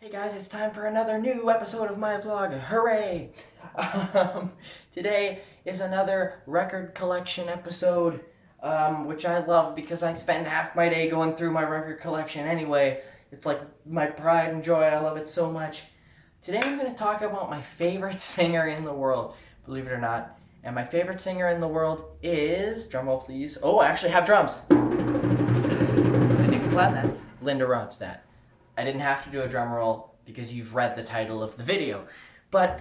Hey guys, it's time for another new episode of my vlog. Hooray! Today is another record collection episode, which I love because I spend half my day going through my record collection anyway. It's like my pride and joy. I love it so much. Today I'm going to talk about my favorite singer in the world, believe it or not. And my favorite singer in the world is, drumroll please. Oh, I actually have drums. Didn't even plan that. Linda Ronstadt. I didn't have to do a drum roll because you've read the title of the video. But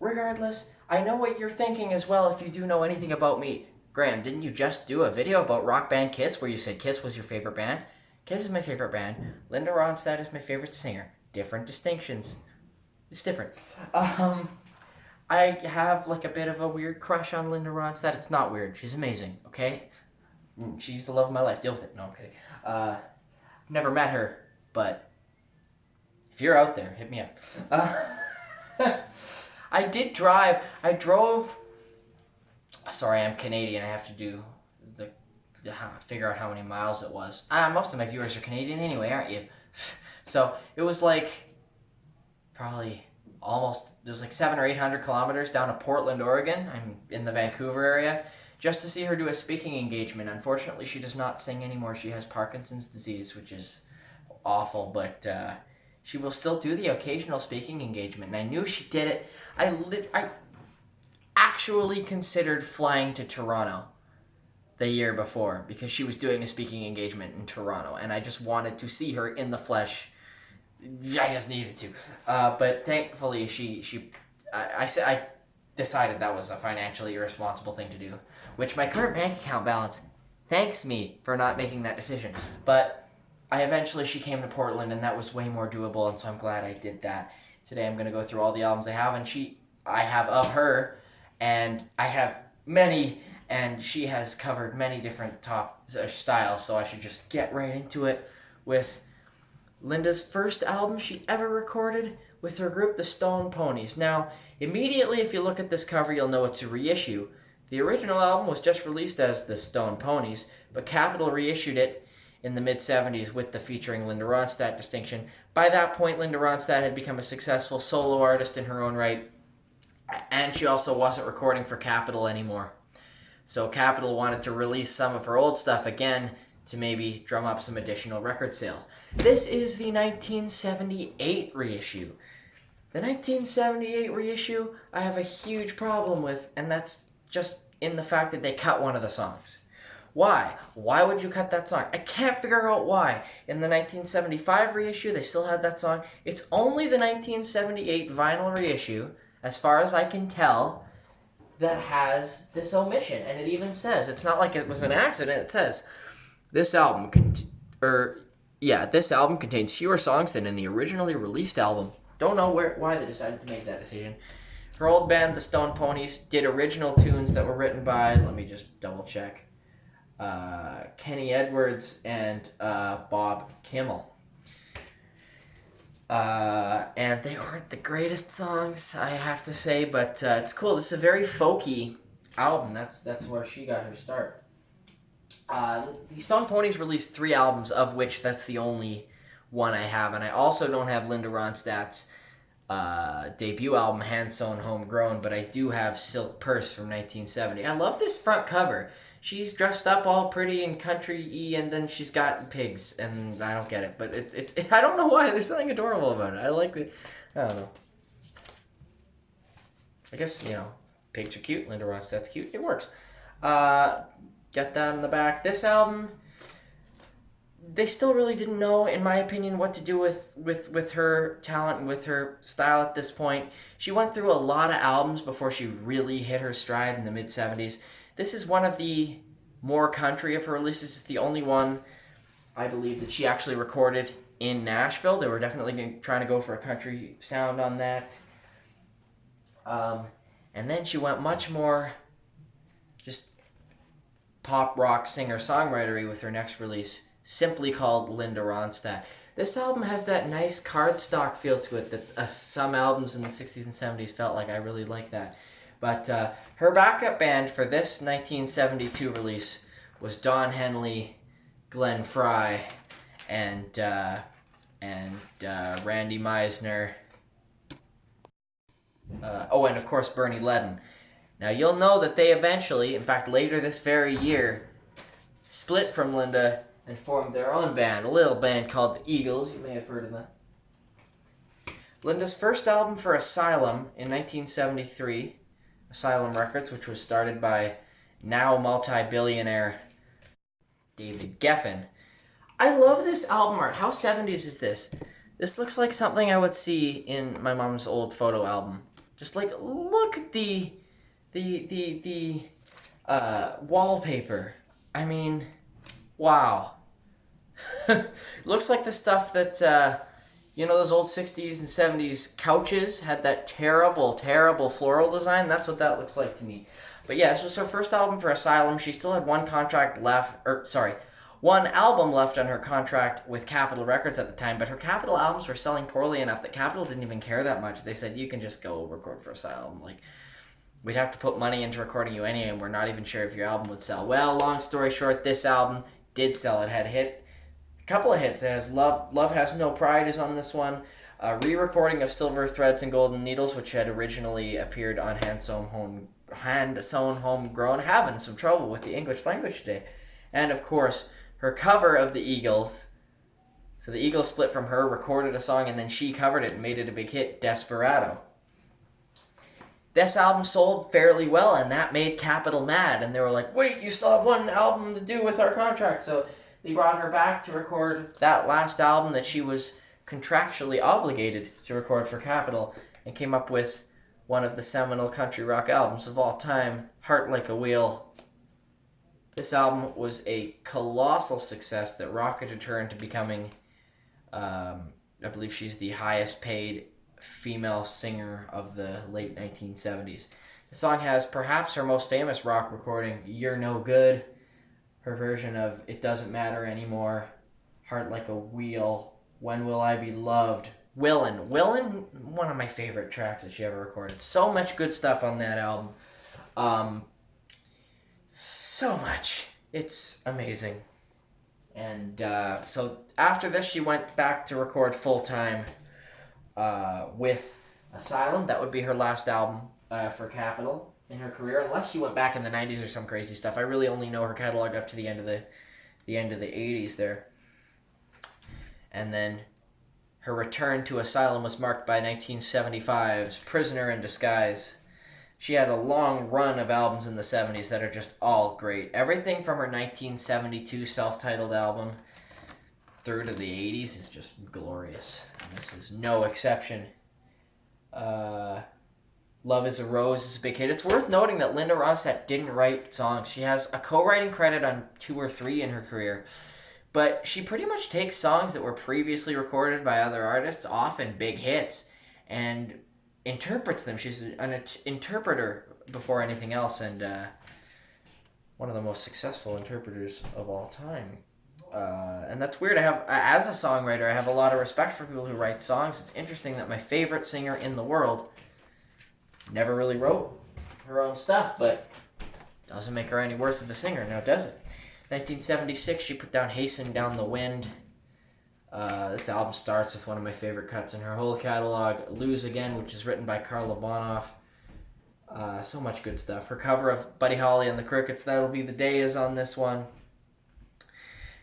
regardless, I know what you're thinking as well if you do know anything about me. Graham, didn't you just do a video about rock band Kiss where you said Kiss was your favorite band? Kiss is my favorite band. Linda Ronstadt is my favorite singer. Different distinctions. It's different. I have like a bit of a weird crush on Linda Ronstadt. It's not weird. She's amazing, okay? She's the love of my life. Deal with it. No, I'm kidding. Never met her, but if you're out there, hit me up. I drove, sorry, I'm Canadian. I have to do figure out how many miles it was. Most of my viewers are Canadian anyway, aren't you? So it was like probably there's like 700 or 800 kilometers down to Portland, Oregon. I'm in the Vancouver area, just to see her do a speaking engagement. Unfortunately, she does not sing anymore. She has Parkinson's disease, which is awful, but she will still do the occasional speaking engagement, and I knew she did it. I actually considered flying to Toronto the year before because she was doing a speaking engagement in Toronto, and I just wanted to see her in the flesh. I just needed to. But thankfully, I decided that was a financially irresponsible thing to do, which my current bank account balance thanks me for not making that decision. But she came to Portland, and that was way more doable, and so I'm glad I did that. Today I'm going to go through all the albums I have, and I have of her, and I have many, and she has covered many different top styles, so I should just get right into it with Linda's first album she ever recorded with her group, the Stone Ponies. Now, immediately if you look at this cover, you'll know it's a reissue. The original album was just released as the Stone Ponies, but Capitol reissued it in the mid-'70s with the featuring Linda Ronstadt distinction. By that point, Linda Ronstadt had become a successful solo artist in her own right, and she also wasn't recording for Capitol anymore. So Capitol wanted to release some of her old stuff again to maybe drum up some additional record sales. This is the 1978 reissue. The 1978 reissue I have a huge problem with, and that's just in the fact that they cut one of the songs. Why? Why would you cut that song? I can't figure out why. In the 1975 reissue, they still had that song. It's only the 1978 vinyl reissue, as far as I can tell, that has this omission. And it even says, it's not like it was an accident, it says, this album contains fewer songs than in the originally released album. Don't know why they decided to make that decision. Her old band, the Stone Ponies, did original tunes that were written by, let me just double check, Kenny Edwards and Bob Kimmel. And they weren't the greatest songs, I have to say, but it's cool. This is a very folky album. That's where she got her start. The Stone Ponies released 3 albums, of which that's the only one I have, and I also don't have Linda Ronstadt's debut album, Hand Sewn Homegrown, but I do have Silk Purse from 1970. I love this front cover. She's dressed up all pretty and country-y, and then she's got pigs, and I don't get it, but it's I don't know why. There's something adorable about it. I like it. I don't know. I guess, pigs are cute. Linda Ronstadt's cute. It works. Get that in the back. This album, they still really didn't know, in my opinion, what to do with her talent and with her style at this point. She went through a lot of albums before she really hit her stride in the mid-'70s. This is one of the more country of her releases. It's the only one, I believe, that she actually recorded in Nashville. They were definitely trying to go for a country sound on that. And then she went much more just pop rock singer-songwriter-y with her next release, simply called Linda Ronstadt. This album has that nice cardstock feel to it that some albums in the 60s and 70s felt like. I really like that. But her backup band for this 1972 release was Don Henley, Glenn Frey, and and Randy Meisner. And of course Bernie Ledden. Now you'll know that they eventually, in fact later this very year, split from Linda and formed their own band, a little band called the Eagles. You may have heard of them. Linda's first album for Asylum in 1973, Asylum Records, which was started by now multi-billionaire David Geffen. I love this album art. How 70s is this? This looks like something I would see in my mom's old photo album. Just like, look at the wallpaper. I mean, wow. Looks like the stuff that, you know, those old 60s and 70s couches had that terrible, terrible floral design. That's what that looks like to me. But yeah, this was her first album for Asylum. She still had one album left on her contract with Capitol Records at the time, but her Capitol albums were selling poorly enough that Capitol didn't even care that much. They said, you can just go record for Asylum. Like, we'd have to put money into recording you anyway, and we're not even sure if your album would sell. Well, long story short, this album did sell. It had a couple of hits. It has Love Has No Pride is on this one. A re-recording of Silver Threads and Golden Needles, which had originally appeared on Hand Sewn Homegrown, having some trouble with the English language today. And of course, her cover of the Eagles. So the Eagles split from her, recorded a song, and then she covered it and made it a big hit, Desperado. This album sold fairly well, and that made Capitol mad. And they were like, wait, you still have one album to do with our contract. So they brought her back to record that last album that she was contractually obligated to record for Capitol, and came up with one of the seminal country rock albums of all time, Heart Like a Wheel. This album was a colossal success that rocketed her into becoming, I believe she's the highest paid female singer of the late 1970s. The song has perhaps her most famous rock recording, You're No Good, her version of It Doesn't Matter Anymore, Heart Like a Wheel, When Will I Be Loved, Willin', one of my favorite tracks that she ever recorded. So much good stuff on that album. So much. It's amazing. And so after this, she went back to record full-time with Asylum. That would be her last album for Capitol in her career, unless she went back in the 90s or some crazy stuff. I really only know her catalog up to the end of the 80s there. And then her return to Asylum was marked by 1975's Prisoner in Disguise. She had a long run of albums in the 70s that are just all great. Everything from her 1972 self-titled album through to the 80s is just glorious. And this is no exception. Love is a Rose is a big hit. It's worth noting that Linda Ronstadt didn't write songs. She has a co-writing credit on 2 or 3 in her career. But she pretty much takes songs that were previously recorded by other artists, often big hits, and interprets them. She's an interpreter before anything else, and one of the most successful interpreters of all time. And that's weird. As a songwriter, I have a lot of respect for people who write songs. It's interesting that my favorite singer in the world never really wrote her own stuff, but doesn't make her any worse of a singer, now does it? 1976, she put down Hasten Down the Wind. This album starts with one of my favorite cuts in her whole catalog, Lose Again, which is written by Carla Bonoff. So much good stuff. Her cover of Buddy Holly and the Crickets, That'll Be the Day, is on this one.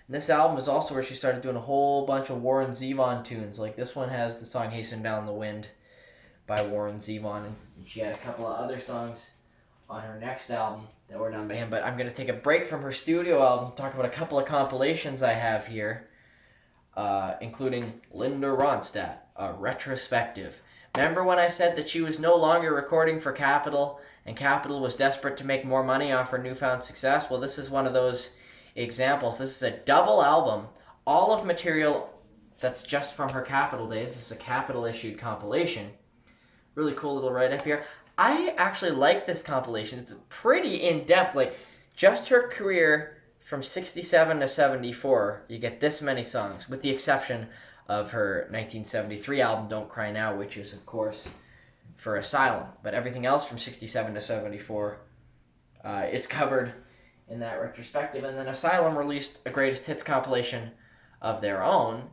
And this album is also where she started doing a whole bunch of Warren Zevon tunes. Like this one has the song Hasten Down the Wind by Warren Zevon, and she had a couple of other songs on her next album that were done by him. But I'm going to take a break from her studio albums and talk about a couple of compilations I have here, including Linda Ronstadt, a retrospective. Remember when I said that she was no longer recording for Capitol, and Capitol was desperate to make more money off her newfound success? Well, this is one of those examples. This is a double album, all of material that's just from her Capitol days. This is a Capitol-issued compilation. Really cool little write-up here. I actually like this compilation. It's pretty in-depth. Like, just her career from 67 to 74, you get this many songs, with the exception of her 1973 album, Don't Cry Now, which is, of course, for Asylum. But everything else from 67 to 74 is covered in that retrospective. And then Asylum released a greatest hits compilation of their own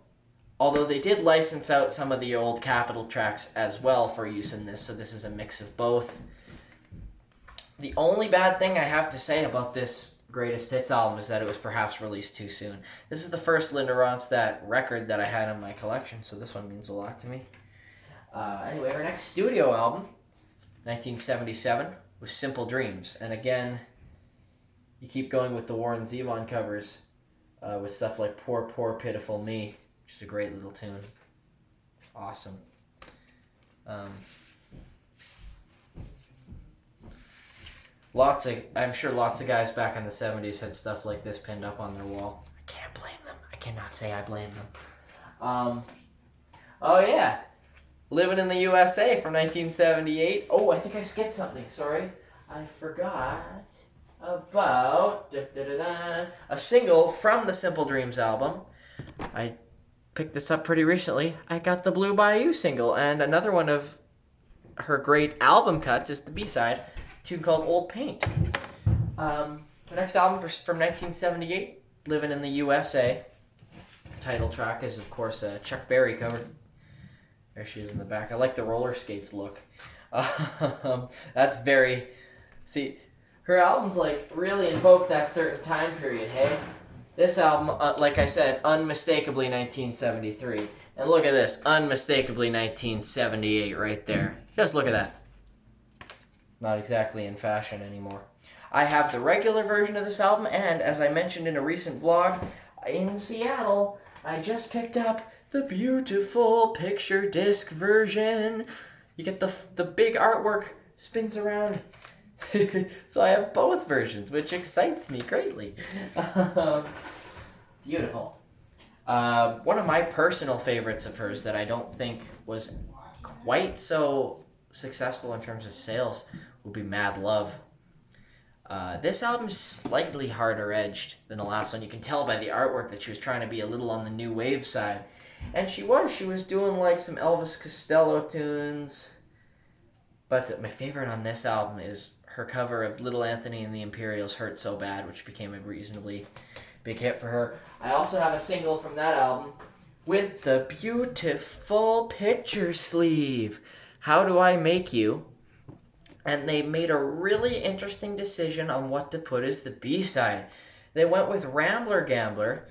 Although they did license out some of the old Capitol tracks as well for use in this, so this is a mix of both. The only bad thing I have to say about this Greatest Hits album is that it was perhaps released too soon. This is the first Linda Ronstadt record that I had in my collection, so this one means a lot to me. Anyway, our next studio album, 1977, was Simple Dreams. And again, you keep going with the Warren Zevon covers with stuff like Poor, Poor, Pitiful Me, which is a great little tune. Awesome. I'm sure lots of guys back in the 70s had stuff like this pinned up on their wall. I can't blame them. I cannot say I blame them. Oh yeah, Living in the USA from 1978. Oh, I think I skipped something. Sorry. I forgot about a single from the Simple Dreams album. I picked this up pretty recently. I got the Blue Bayou single, and another one of her great album cuts is the B-side, a tune called Old Paint. The next album from 1978, Living in the USA. The title track is, of course, a Chuck Berry cover. There she is in the back. I like the roller skates look. That's very... See, her albums, like, really invoke that certain time period, hey? This album, like I said, unmistakably 1973. And look at this, unmistakably 1978 right there. Just look at that. Not exactly in fashion anymore. I have the regular version of this album, and as I mentioned in a recent vlog, in Seattle, I just picked up the beautiful picture disc version. You get the big artwork, spins around. So I have both versions, which excites me greatly. Beautiful. One of my personal favorites of hers that I don't think was quite so successful in terms of sales would be Mad Love. This album's slightly harder edged than the last one. You can tell by the artwork that she was trying to be a little on the new wave side. And she was doing like some Elvis Costello tunes. But my favorite on this album is her cover of Little Anthony and the Imperials' Hurt So Bad, which became a reasonably big hit for her. I also have a single from that album with the beautiful picture sleeve, How Do I Make You? And they made a really interesting decision on what to put as the B-side. They went with Rambler Gambler,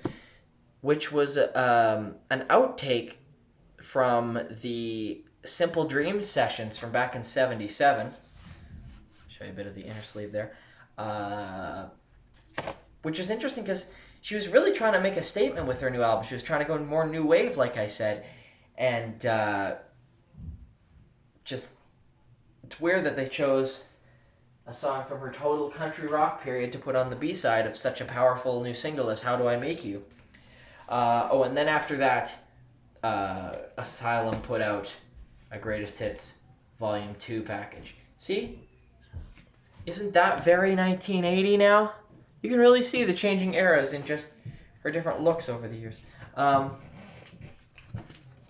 which was an outtake from the Simple Dreams sessions from back in '77. Show you a bit of the inner sleeve there. Which is interesting because she was really trying to make a statement with her new album. She was trying to go more new wave, like I said. And just, it's weird that they chose a song from her total country rock period to put on the B-side of such a powerful new single as How Do I Make You? And then after that, Asylum put out a Greatest Hits Volume 2 package. See? Isn't that very 1980 now? You can really see the changing eras in just her different looks over the years.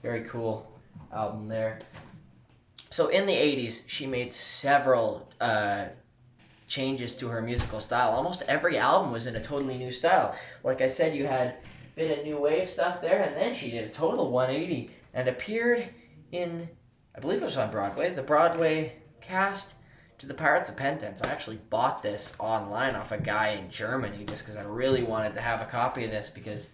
Very cool album there. So in the 80s, she made several changes to her musical style. Almost every album was in a totally new style. Like I said, you had a bit of new wave stuff there, and then she did a total 180 and appeared in, I believe it was on Broadway, the Broadway cast to the Pirates of Penzance. I actually bought this online off a guy in Germany just because I really wanted to have a copy of this because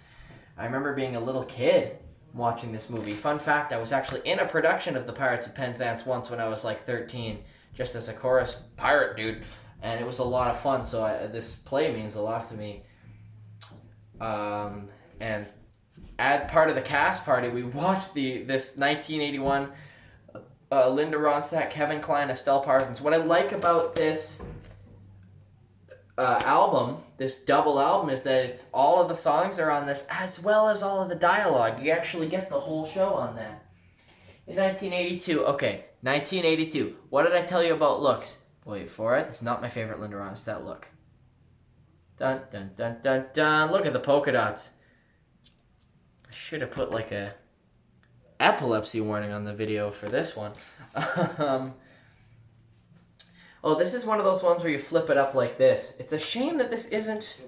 I remember being a little kid watching this movie. Fun fact, I was actually in a production of the Pirates of Penzance once when I was like 13, just as a chorus pirate dude, and it was a lot of fun, so this play means a lot to me. And at part of the cast party, we watched this 1981 Linda Ronstadt, Kevin Kline, Estelle Parsons. What I like about this album, this double album, is that it's all of the songs are on this as well as all of the dialogue. You actually get the whole show on that. In 1982, what did I tell you about looks? Wait for it. This is not my favorite Linda Ronstadt look. Dun dun dun dun dun. Look at the polka dots. I should have put like a epilepsy warning on the video for this one. Oh, this is one of those ones where you flip it up like this. It's a shame that this isn't...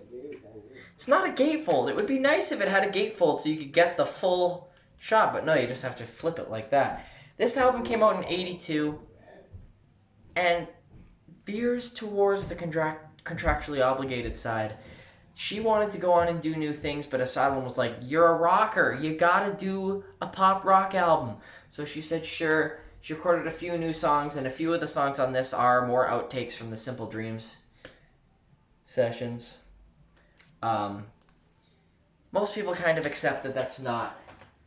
It's not a gatefold. It would be nice if it had a gatefold so you could get the full shot, but no, you just have to flip it like that. This album came out in 82 and veers towards the contractually obligated side. She wanted to go on and do new things, but Asylum was like, you're a rocker. You gotta do a pop rock album. So she said, sure. She recorded a few new songs, and a few of the songs on this are more outtakes from the Simple Dreams sessions. Most people kind of accept that that's not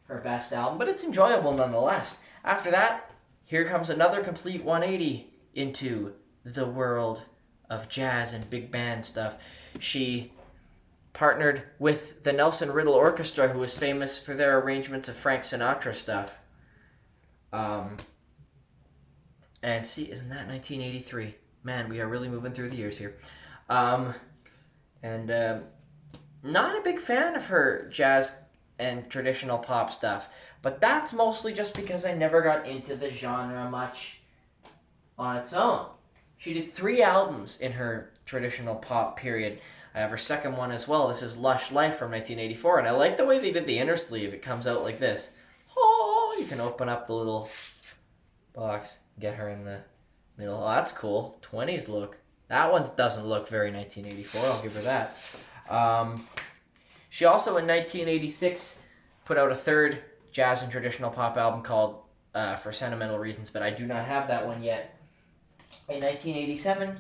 her best album, but it's enjoyable nonetheless. After that, here comes another complete 180 into the world of jazz and big band stuff. She partnered with the Nelson Riddle Orchestra, who was famous for their arrangements of Frank Sinatra stuff. And see, isn't that 1983? Man, we are really moving through the years here. Not a big fan of her jazz and traditional pop stuff, but that's mostly just because I never got into the genre much on its own. She did 3 albums in her traditional pop period. I have her second one as well. This is Lush Life from 1984, and I like the way they did the inner sleeve. It comes out like this. Oh, you can open up the little box, get her in the middle. Oh, that's cool. 20s look. That one doesn't look very 1984. I'll give her that. She also, in 1986, put out a third jazz and traditional pop album called For Sentimental Reasons, but I do not have that one yet. In 1987,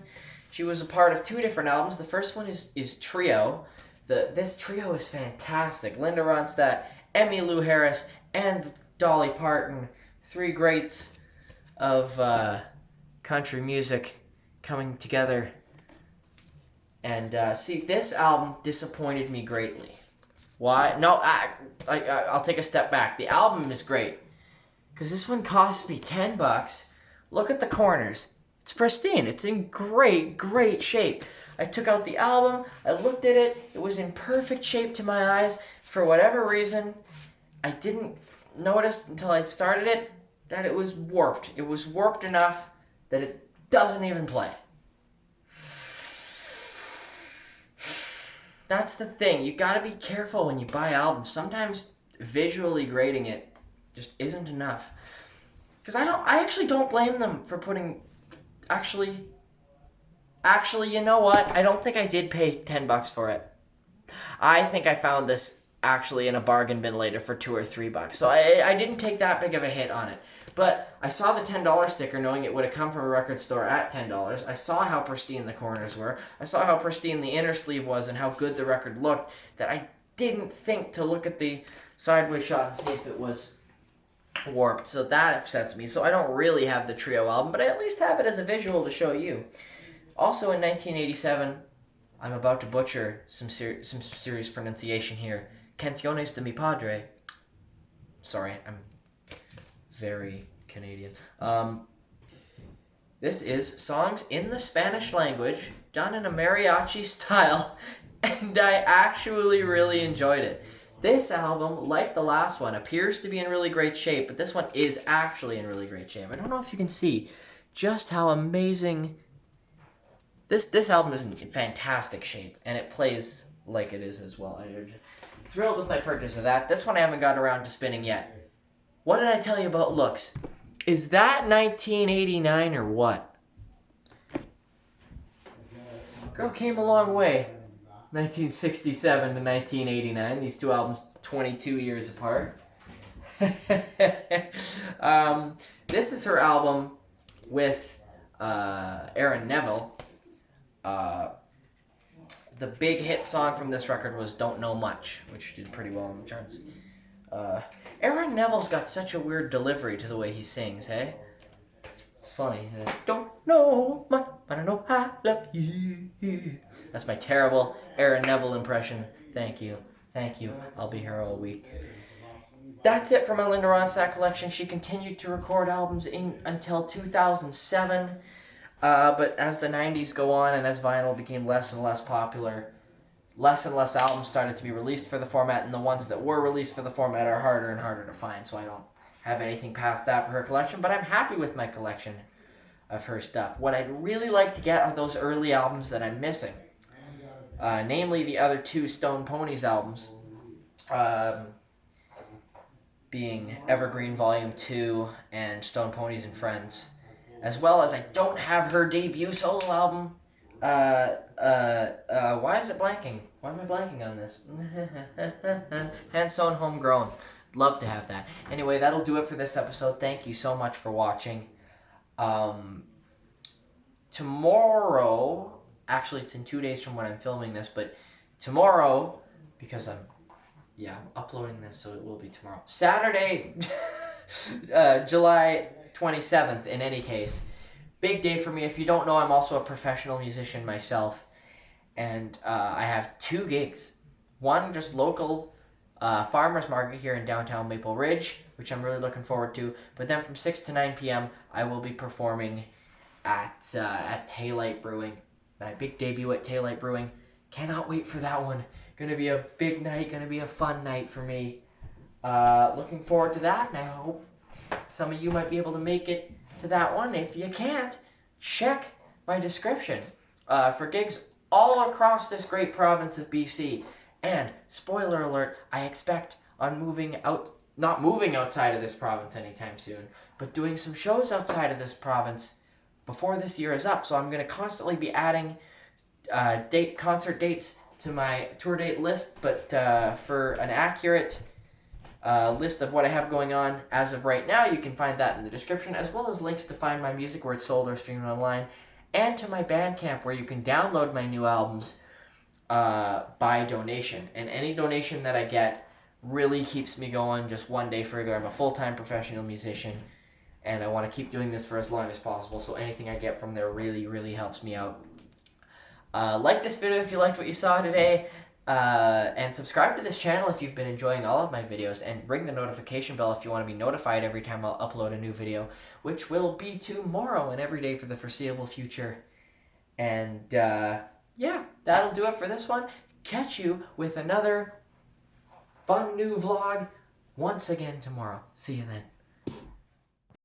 she was a part of 2 different albums. The first one is Trio. This trio is fantastic. Linda Ronstadt, Emmylou Harris, and Dolly Parton. 3 greats of country music coming together. And see, this album disappointed me greatly. Why? No, I'll take a step back. The album is great, because this one cost me $10. Look at the corners. It's pristine. It's in great, great shape. I took out the album. I looked at it. It was in perfect shape to my eyes. For whatever reason, I didn't notice until I started it that it was warped. It was warped enough that it doesn't even play. That's the thing. You gotta be careful when you buy albums. Sometimes visually grading it just isn't enough. Because I actually don't blame them for putting... Actually, you know what? I don't think I did pay $10 for it. I think I found this actually in a bargain bin later for $2 or $3. So I didn't take that big of a hit on it. But I saw the $10 sticker knowing it would have come from a record store at $10. I saw how pristine the corners were. I saw how pristine the inner sleeve was and how good the record looked, that I didn't think to look at the sideways shot and see if it was warped. So that upsets me. So I don't really have the Trio album, but I at least have it as a visual to show you. Also in 1987, I'm about to butcher some serious pronunciation here. Canciones de mi Padre. Sorry, I'm very Canadian. This is songs in the Spanish language done in a mariachi style, and I actually really enjoyed it. This album, like the last one, appears to be in really great shape, but this one is actually in really great shape. I don't know if you can see just how amazing... This album is in fantastic shape, and it plays like it is as well. I'm thrilled with my purchase of that. This one I haven't got around to spinning yet. What did I tell you about looks? Is that 1989 or what? Girl came a long way. 1967 to 1989. These 2 albums 22 years apart. This is her album with Aaron Neville. The big hit song from this record was Don't Know Much, which did pretty well on the charts. Aaron Neville's got such a weird delivery to the way he sings, hey? It's funny. Don't know much, but I know I love you. That's my terrible Aaron Neville impression. Thank you. Thank you. I'll be here all week. That's it for my Linda Ronstadt collection. She continued to record albums until 2007. But as the 90s go on and as vinyl became less and less popular, less and less albums started to be released for the format, and the ones that were released for the format are harder and harder to find, so I don't have anything past that for her collection, but I'm happy with my collection of her stuff. What I'd really like to get are those early albums that I'm missing, namely the other 2 Stone Ponies albums. being Evergreen Volume 2 and Stone Ponies and Friends. As well as I don't have her debut solo album. Why is it blanking? Why am I blanking on this? Hand sewn, homegrown. Love to have that. Anyway, that'll do it for this episode. Thank you so much for watching. Tomorrow, actually it's in 2 days from when I'm filming this, but tomorrow, because I'm uploading this, so it will be tomorrow. Saturday, July 27th, in any case. Big day for me. If you don't know, I'm also a professional musician myself. And I have 2 gigs. One just local farmer's market here in downtown Maple Ridge, which I'm really looking forward to. But then from 6 to 9 p.m., I will be performing at Taylight Brewing. My big debut at Taylight Brewing. Cannot wait for that one. Gonna be a big night. Gonna be a fun night for me. Looking forward to that, and I hope some of you might be able to make it to that one. If you can't, check my description for gigs all across this great province of BC. And spoiler alert, I expect on not moving outside of this province anytime soon, but doing some shows outside of this province before this year is up. So I'm going to constantly be adding concert dates to my tour date list, but for an accurate list of what I have going on as of right now, you can find that in the description, as well as links to find my music where it's sold or streamed online, and to my Bandcamp where you can download my new albums by donation. And any donation that I get really keeps me going just one day further. I'm a full-time professional musician, and I want to keep doing this for as long as possible, so anything I get from there really, really helps me out. Like this video if you liked what you saw today. And subscribe to this channel if you've been enjoying all of my videos, and ring the notification bell if you want to be notified every time I'll upload a new video, which will be tomorrow and every day for the foreseeable future. And yeah, that'll do it for this one. Catch you with another fun new vlog once again tomorrow. See you then.